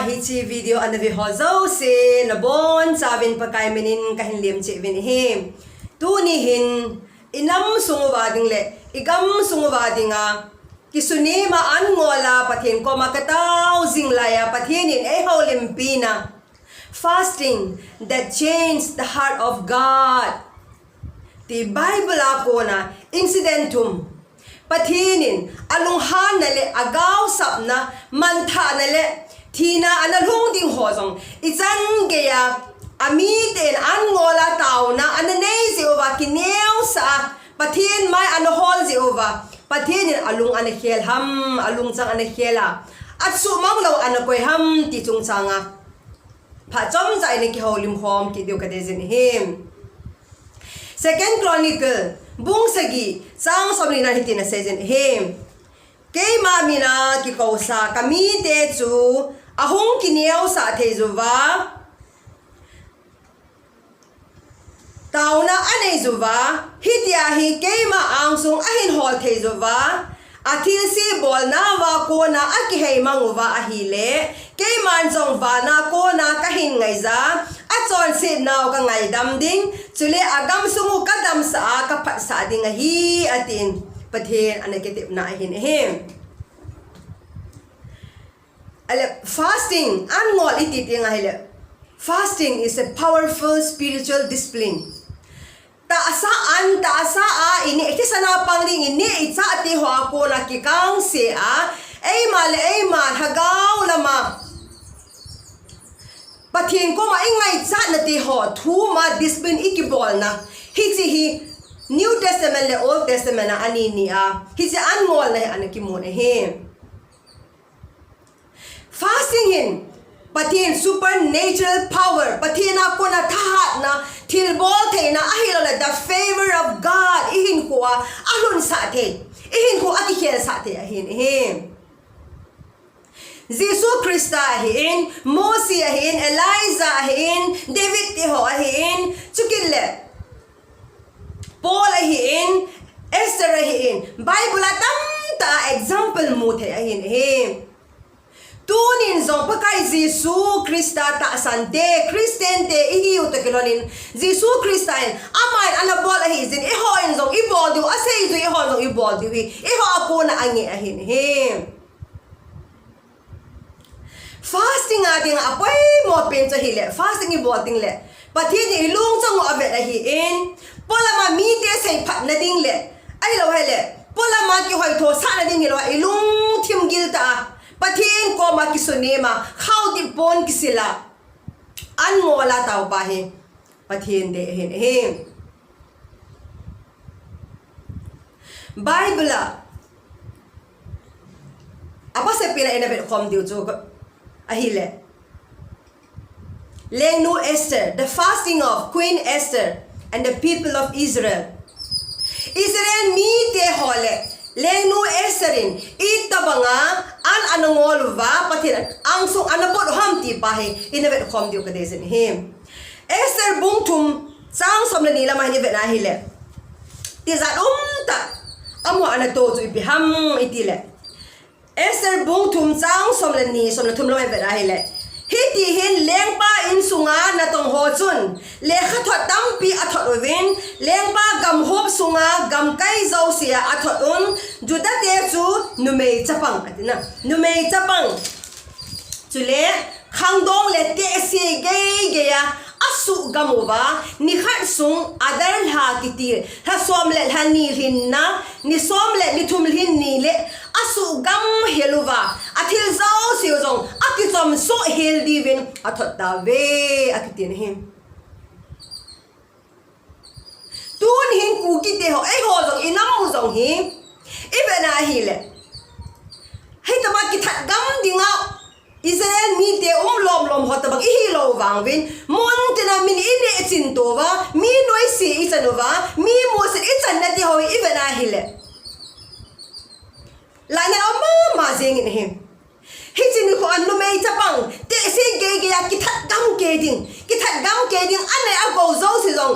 hichi video anavi JOUSEN na bon savin pakai menin kahin liam che vin him tu ni hin inam sunguwa ding le igam sunguwa dinga kisuni ma an ngola pathen ko makataw zinglaya pathenin e holimpina fasting that changed the heart of God. The Bible ako na incidentum pathenin alunghan na le agaw sap na mantha na le Tina analung ding hozong itan gaya amiten an ngola tao na ananay Jehovah kineo sa pathin may anohol Jehovah pathin alung anakhel ham alung chang anakhela at sumang law anakoy ham ti chung changa pha chom zai ni ki holim hom ki dio ka dezin him. Second Chronicle bung sagi sang somni na hitin na season him kay mamina ki kausa kami te chu ahong kineo sa tezuva tauna anay zuva hitiahi keima angsung ahin hol tezuva atil si bol na wa ko na akihei manguva ahile keiman jong va na ko na kahin ngaiza achon si naw ka ngai dam ding chule agam sungu kadam sa ka phat sa ding hi atin pathen anaketip na hin hem. Fasting, fasting is a powerful spiritual discipline. Taasaan ini ikisana pangring ini itsa ti ho ako nakikang se a ayman hagaw lama. Pathin ko maingay itsa na ti ho thuma discipline ikibol na hi New Testament le Old Testament na anini a hisi anmol na anakimun he. Fasting hin pathin supernatural power pathin ako na tahat na tilbol te na ahilala the favor of God ihin ko alun sa te ihin ko atikhel sa te ahin him Jesus Christa ahin Moses ahin Elijah ahin David te ho ahin chukille Paul ahin Esther ahin Bible atam ta example mo te ahin him tunin zong pakai Jesus Krista ta sante Kristen te ihiu te kilonin Jesus Krista en amai anabol ahi zin ihoin zong iboldu asay zo ihon zong iboldu iho ako na angi ahin him fasting ating apoy mo pen hile fasting ibolting le pathin ilung chang mo avet ahi in pola ma mi te say phat na ding le ai lo hele pola ma ki hoi tho sa na ding lo ilung thim gil ta pathin ko ma kisunema KHAODIP bon kisila an ngola taw pa he pathin de hen Bible apa se pila ina bet kom diu chu ahile lengnu Esther the fasting of Queen Esther and the people of Israel mi te hole lengnu Estherin itabanga an anangol va pathin angsung anabot hamti pahe inabet khom diu ka desen him Esther bungtum sang somle nila mahni vet na hile tizat ta amo anato chu ibiham itile Esther bungtum sang somle thum lo vet na hile hiti hin lengpa insunga na tong ho chun lekha thot tampi athot win lengpa gam hop sunga gam kai zau sia athot un juda te chu numei chapang atina numei chapang chule khangdong le te se ge ya asu gamova ni khat sung adar ha kiti ha somle hani hinna ni somle ni thum hin ni le asu gam heluwa athil zau siu jong akitom so healthy win athot da ve akitin him tun hin ku ki te ho ai ho jong inam mu jong hi ibena hi le hai ta ma ki that gam dinga Israel mi te lom hot bang ihi lo wang win mon tina min ine chin to wa mi noi si isanova mi mo se ichan na ti ho ibena hi le la na ma jeng in him hichin ko anu mei chapang te se ge ya ki that gam ke ding ane a go zo si jong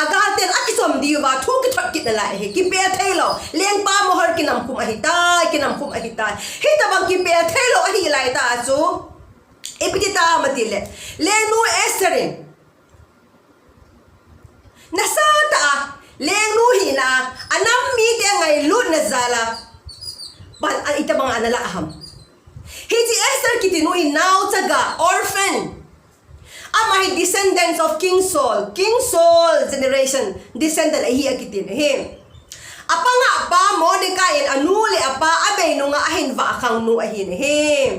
aga ten akisom diwa thu ki thot kit la he ki pe thailo leng pa mo har kinam kum ahita hita bang ki pe thailo ahi lai ta chu ipitita matile lengnu esterin nasata lengnu hina anam mi te ngai lut na zala ban ita mga anala aham hiti Esther kitinu inaw taga orphan ama hi descendants of King Saul generation descendant ahi akitin him apa nga pa Mordecai anuli apa abay no nga ahin va akang nu ahin him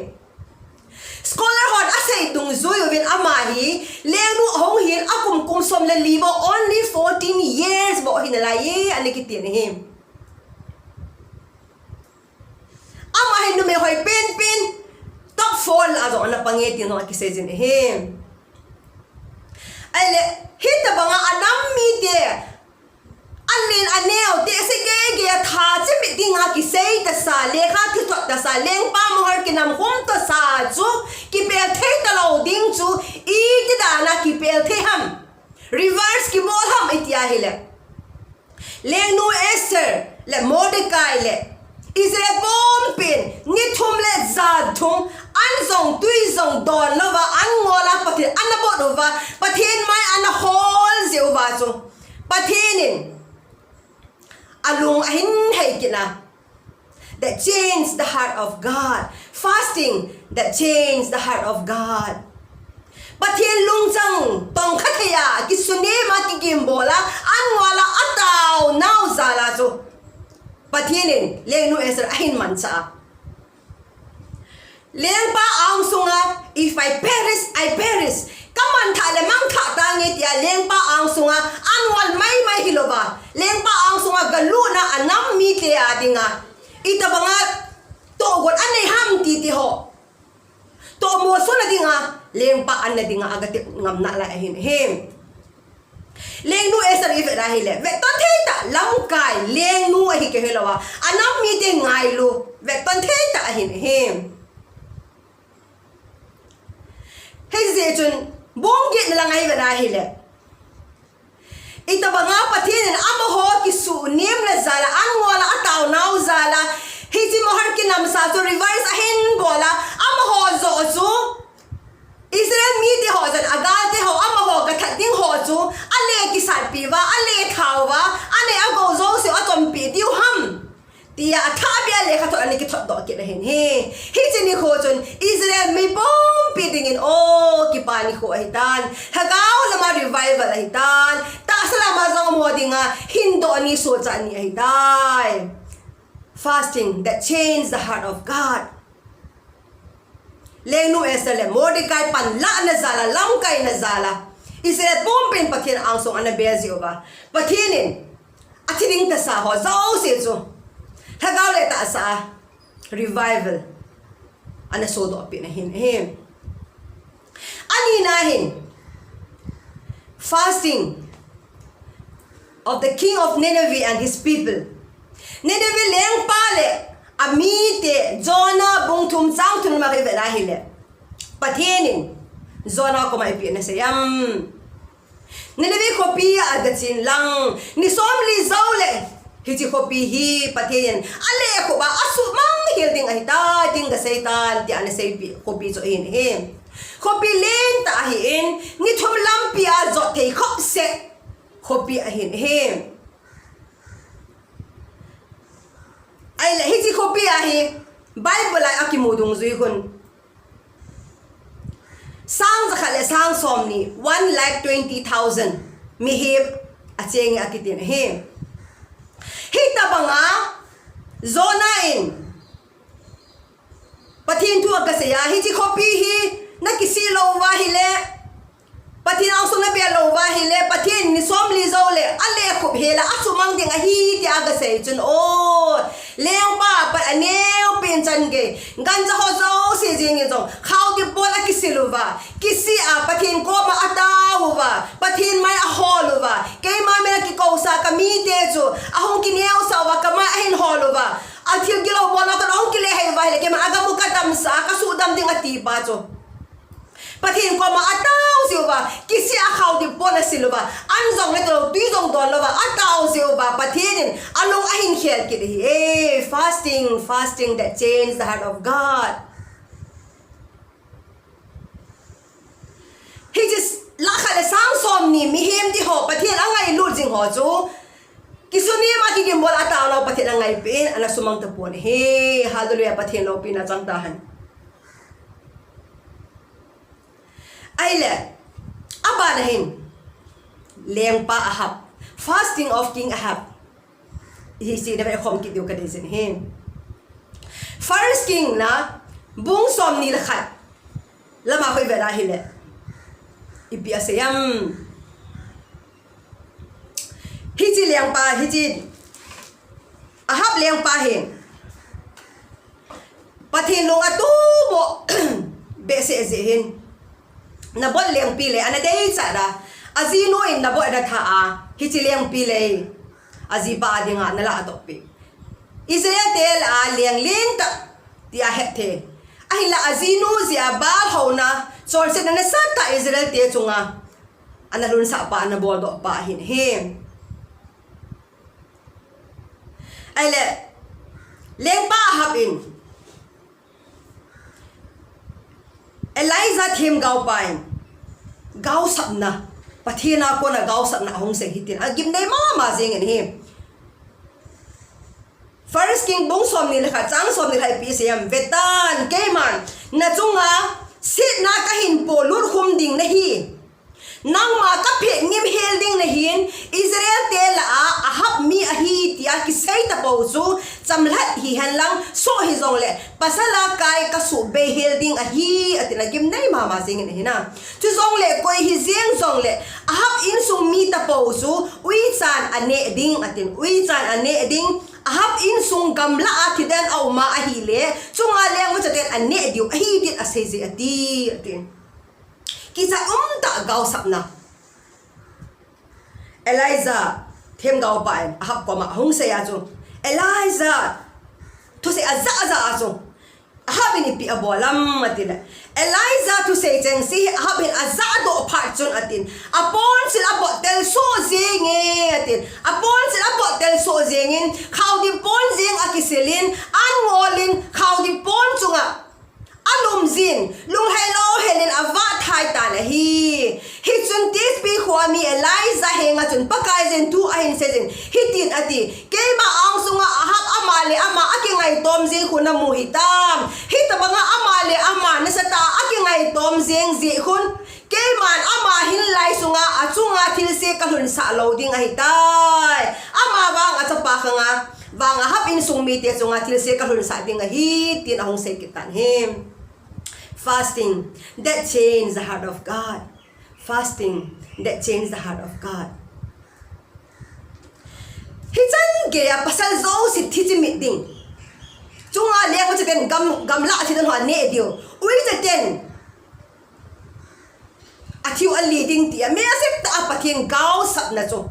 scholar hot asay tung zuyo bin amahi lengnu hong hin akum kum som la libo only 14 years bo hinalaye anikitin him amahin no me hoy pin top 4 la do na pangitin no akisejin him ale hita ba nga anam mi de alin aneo de sige ge tha che mi ding ha ki sei ta sa le kha ki thot ta sa leng pa mo har ki nam hum ta sa chu ki pe the ta lo ding chu I ti da na ki pe the ham reverse ki bol ham itia hile leng nu Esther le Mordecai le Israel bom pin ni thum le za thum an zong tui zong don lova an ngola pathin an bo lova pathin mai an hol zeu ba chu pathinin alung ahin hay kina that changed the heart of God fasting that changed the heart of God pathin lung chang tong khathaya ki sune ma ki gimbola an ngola ataw naw zala chu pathinin lengnu Esther ahin mancha leng pa ang sunga if I perish kaman tha le mang tha tangi tia leng pa ang sunga anwal mai hiloba leng pa ang sunga galuna anam mi te adinga ita banga to got anei ham ti ho to mo so na dinga leng pa an na dinga agati ngam na la hin him leng nu Esther if rahile ve ton theita lam kai leng nu hi ke helawa anam mi te ngai lu ve ton theita hin him hei chun bongge na lang ay vanahile ita ba nga patinin amo ho ki su nim na zala an wala ataw naw zala hiti mo har kinam sa to reverse ahin bola amo ho zo zu Israel mi di ho zan agate ho amo ho gathating ho zu ale ki salpiwa ale thawa ane ago zo se atom pi diu ham tia thabia le kha to ani ki thot do ki rehin he hiti ni ho chun Israel mi bom piting in ki pani ko ahitan hagaw lama revival ahitan ta salama zong mo dinga hindo ani so cha ni ahitai fasting that changed the heart of God lengnu Esther le Mordecai pan la na zala lam kai na zala Israel pumpin pakin ang song ana bezio ba patinin atining ta sa ho zo se zo hagaw le ta sa revival ana so do pin him aninahin fasting of the king of Nineveh and his people Nineveh leng pale amite Jonah bung thum chang thun ma ke velahile pathinin Jonah ko mai pi na sayam Nineveh kopi agachin lang ni somli zaule hiji kopi hi pathin ale ko ba asu mang hilding ahita ting ga satan ti ane sei kopi zo in him kopi len ta hin ni thum lampia zo te khop se kopi ahin him ai la hiji kopi ahi bible ai akimudung zui hun sang za khale sang somni 1,20,000 mihib acheng akitin him hita banga zona in pathin tu agasaya hiji kopi hi nakisilo wa hile pathin ang suna bia lo wa hile pathin ni somli zole ale khub hela asumang ding a hi ti agasay chun o leong pa pa aneo pin chan ge ganja ho zo si jing zo KHAODIP bola kisilo wa kisi a pathin ko ma ataw wa pathin mai a holo wa kay ma me ki ko sa kami te chu ahong kineo sa wa kama ahin holo wa athil gilo bola to ong kile hay wa le ke ma agamu katam sa kasudam ding atipa chu pathin ko ma ataw siwa kisi a KHAODIP bola siluba anjong le to tuizong don lo wa ataw siwa pathin along ahin khel ki hi fasting that changed the heart of God ho chu kisuni ma ki gimbol ataw lo pathen angai pin ana sumang tapon he hallelujah pathen lo pin achang tahan aile aba nahin leng pa ahab fasting of king ahab he si never khom ki diu ka desin he first king na bung som ni lakhat lama khoi vera hile ipi asayam hiji liang pa hiji ahab liang pa he pathin long atu bo be se hin na bol liang pi le ana dei cha da azi no in na bo da tha a hiji liang pi le azi ba dinga na la to pi Israel tel a liang lin ta ti a het the ai la azi no zia ba hona chol se na sa ta Israel te chunga ana lun sa pa na bol do pa hin he ai le leng pa hab in Elijah thêm gao pai gao sap na pathina ko na gao sap na hong se hitin agim nei ma jing en he first king bong som ni kha chang som ni khai pi siam vetan keman na chunga sit na ka hin po lur khum ding na hi nang ma ka phe ngim hel ding na hin Israel tel a ahab mi a hi tia ki sei ta po chu chamlat hi han lang so hi zong le pasala kai ka su be hel ding a hi atina gim nei ma jing en hina chu zong le koi hi jing zong le ahab in sung mi ta po chu ui chan ane ding atin ui chan ane ding ahab in sung gamla athidan au ma a hi le chunga leng wa chaten ane diu a hi dit a sei je ati atin kisa ta gao sapna Elijah thêm gao pai ahab ko ma hong se ya chu Elijah to se aza chu ahab ni pi abolam atila Elijah to say cheng si ahab in aza do part chun atin apon sil abot tel so jing atin apon sil abot tel so jingin khawdi pon jing akiselin an ngolin khawdi pon chunga alum zin lung hello helen ava thai ta na hi chun tis pi khwa mi Elijah henga chun pakai zen tu a hin se zen hitin ati ke ma ang sunga ahab amale ama akingai tom zing khuna mu hitam hitabanga amale ama na sata akingai tom zing zi khun ke man ama hin lai sunga achunga thil se ka hun sa lo ding a hitai ama wang achapa khanga wang ahab in sung mi te chunga thil se ka hun sa ding a hi tin ahong se kitan hem fasting that changes the heart of God. Fasting that changes the heart of God. Hijan ge ya pasal zo si thiji meeting. Chunga le ko chaten gam la thidan ha ne dio. Ui chaten athiu a leading ti me asep ta pathin gao sap na chu.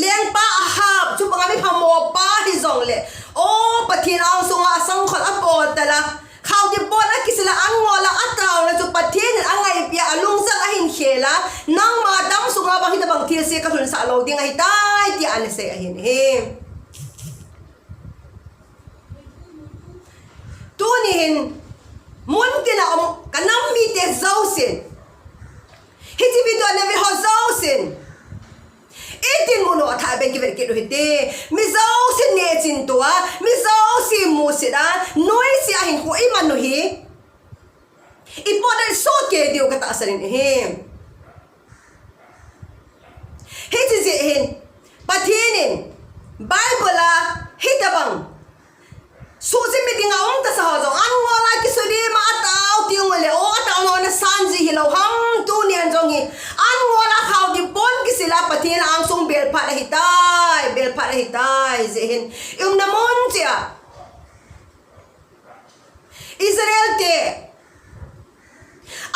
Leng pa ahab chu bangami phamo pa hi zong le. O pathin ang sunga sang khol apol tala. KHAODIP bona kisila ang ngola ataw na chu pathin angai pia alung sang ahin khela nang ma dam sunga bang hitabang thil se ka thun sa lo ding ai tai ti an se ahin he tunihin mun tina kanam mi te JOUSEN hiti video na vi ho JOUSEN itin muno atha ben ki ver ke do hite mi JOUSEN ne chin tua mi JOUSEN mu sida noi si ahin ko iman no hi ipodan so ke dio kata asarin he hiti je hin pathinin bible la hitabang suji meeting aung ta sa ho an ngola ki sudi ma ataw tiung le o ataw no na sanji hilaw ham tu nian jong hi an ngola KHAODIP bon ki sila pathin ang sung bel pha hitai je hin yung namon tia Israel te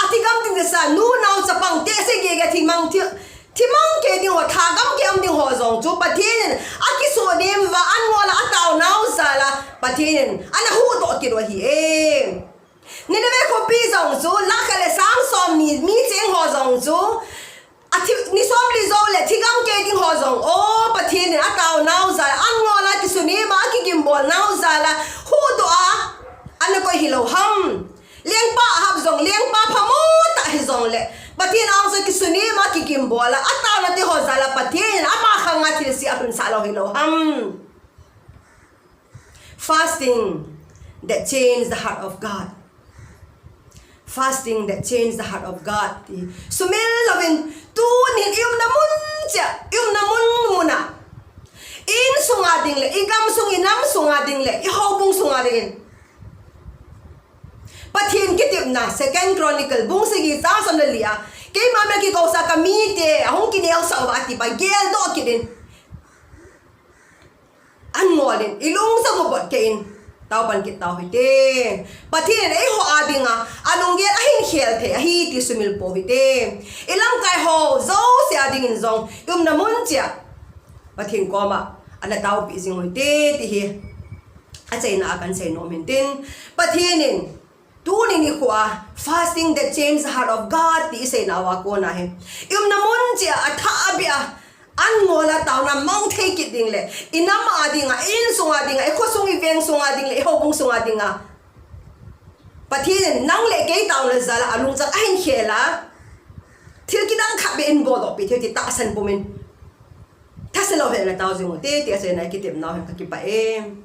atigam ting sa nu naw sa pang te se ge ga timang ke ding ho thagam ke am ding ho zong chu pathin aki so dem wa an ngola ataw naw sala pathin ana hu to ki ro hi ni ne ko pi zong chu la ka le sang som ni mi cheng ho zong chu ati ni som li zo le thigam ke ding ho zong o pathin ataw naw sala an ngola ki so ni ma ki gim bol naw sala hu do a ana ko hi lo ham leng pa hab zong leng pa phamo ta hi zong le pathin ang so ki suni ma ki kim bola ataw na ti ho zala pathin ama khanga thil kan sa lo hi lo ham fasting that changed the heart of God. Fasting that changed the heart of God. Sumil lovin tunin yung namun muna. In sungading le, igam sunginam sungading le, ihobong sungading. Pathen kitip na second chronicle bung sigi ta sandalia. Kay mama ki kausa kamite, ahong kinel sa wati pa gel do kidin. Angolin ilung sa gobot kain. Tao pan kit tao hite. Pathen ay ho ading nga anong gel ahin khel the ahiti sumil po hite. Ilang kay ho zo si ading in zong yung namun tia. Pathen koma ana tao pising hite tihi. At say na akan say no mintin. Pathenin tunin ni kuwa fasting that changed the heart of God ti say na wa ko na he. Yung namun tia athabia an mola tao na mau take it ding le inam ading nga in sunga ding nga ko sung iveng sunga ding le hobong sunga ding nga Pathen nang le kay tao la zala alung chak ahin khela thil kinang khabe in bodo pi thil ta san pumin taselo he na tao jing te te se na kitip na ka ki pa em